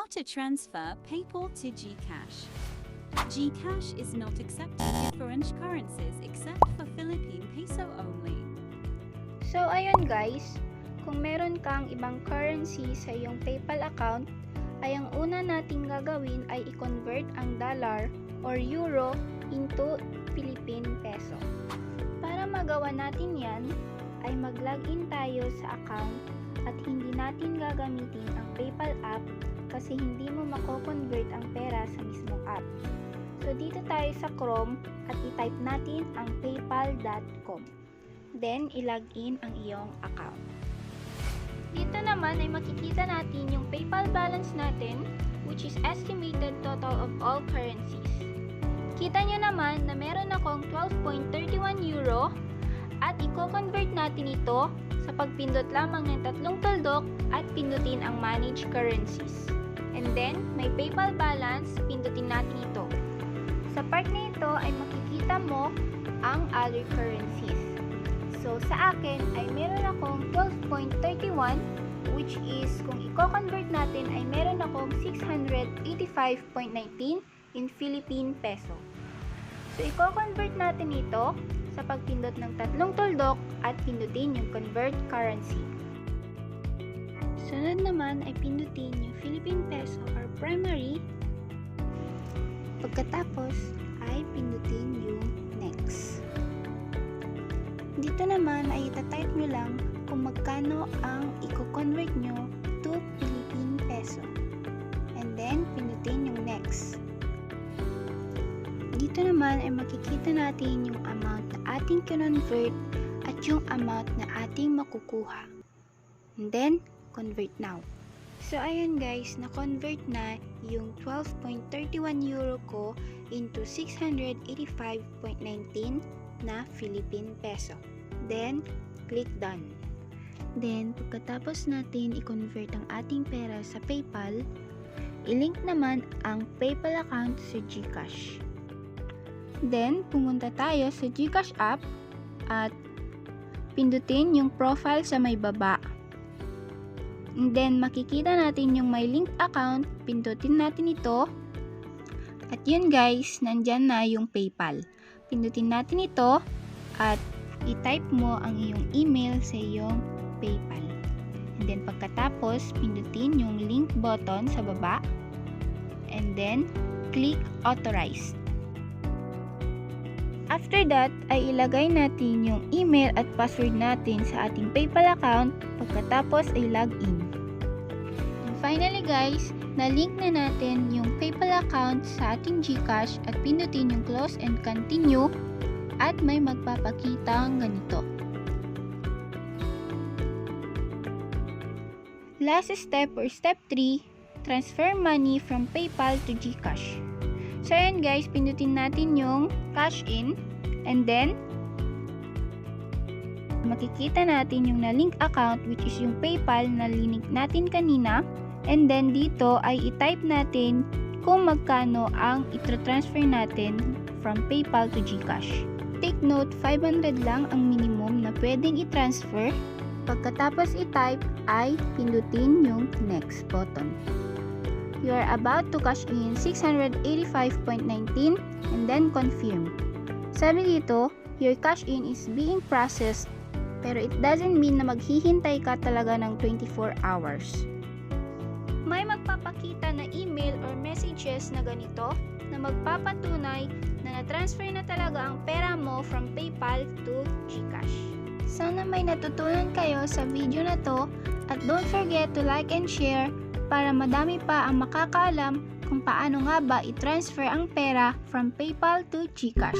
to transfer PayPal to Gcash. Gcash is not accepting different currencies except for Philippine peso only. So ayun guys, kung meron kang ibang currency sa iyong PayPal account, ay ang una nating gagawin ay i-convert ang dollar or euro into Philippine peso. Para magawa natin yan, ay mag-login tayo sa account at hindi natin gagamitin ang PayPal app kasi hindi mo mako-convert ang pera sa mismong app. So dito tayo sa Chrome at i-type natin ang paypal.com. Then i-login ang iyong account. Dito naman ay makikita natin yung PayPal balance natin, which is estimated total of all currencies. Kita nyo naman na meron akong 12.31 euro at i-convert natin ito sa pagpindot lamang ng tatlong tuldok at pindutin ang manage currencies. And then, may PayPal balance, pindutin natin ito. Sa part na ito ay makikita mo ang other currencies. So, sa akin ay meron akong 12.31, which is kung i-convert natin ay meron akong 685.19 in Philippine peso. So, i-convert natin ito sa pagpindot ng tatlong tuldok at pindutin yung convert currency. Sunod naman ay pindutin yung Philippine peso or primary. Pagkatapos ay pindutin yung next. Dito naman ay itatype nyo lang kung magkano ang i-convert nyo to Philippine peso. And then, pindutin yung next. Dito naman ay makikita natin yung amount na ating convert at yung amount na ating makukuha. And then, convert now. So, ayun guys, na-convert na yung 12.31 euro ko into 685.19 na Philippine peso. Then, click done. Then, pagkatapos natin i-convert ang ating pera sa PayPal, i-link naman ang PayPal account sa Gcash. Then, pumunta tayo sa Gcash app at pindutin yung profile sa may baba. And then, makikita natin yung may linked account, pindutin natin ito. At yun guys, nandyan na yung PayPal. Pindutin natin ito at i-type mo ang iyong email sa iyong PayPal. And then, pagkatapos, pindutin yung link button sa baba. And then, click authorize. After that, ay ilagay natin yung email at password natin sa ating PayPal account. Pagkatapos ay login. And finally guys, na-link na natin yung PayPal account sa ating Gcash at pindutin yung close and continue at may magpapakitang ganito. Last step or step 3, transfer money from PayPal to Gcash. So ayan guys, pindutin natin yung cash in and then makikita natin yung na-link account which is yung PayPal na link natin kanina, and then dito ay i-type natin kung magkano ang i-transfer natin from PayPal to Gcash. Take note, 500 lang ang minimum na pwedeng i-transfer. Pagkatapos i-type ay pindutin yung next button. You are about to cash in 685.19 and then confirm. Sabi dito, your cash in is being processed, pero it doesn't mean na maghihintay ka talaga ng 24 hours. May magpapakita na email or messages na ganito na magpapatunay na na-transfer na talaga ang pera mo from PayPal to Gcash. Sana may natutunan kayo sa video na to at don't forget to like and share para madami pa ang makakaalam kung paano nga ba i-transfer ang pera from PayPal to Gcash.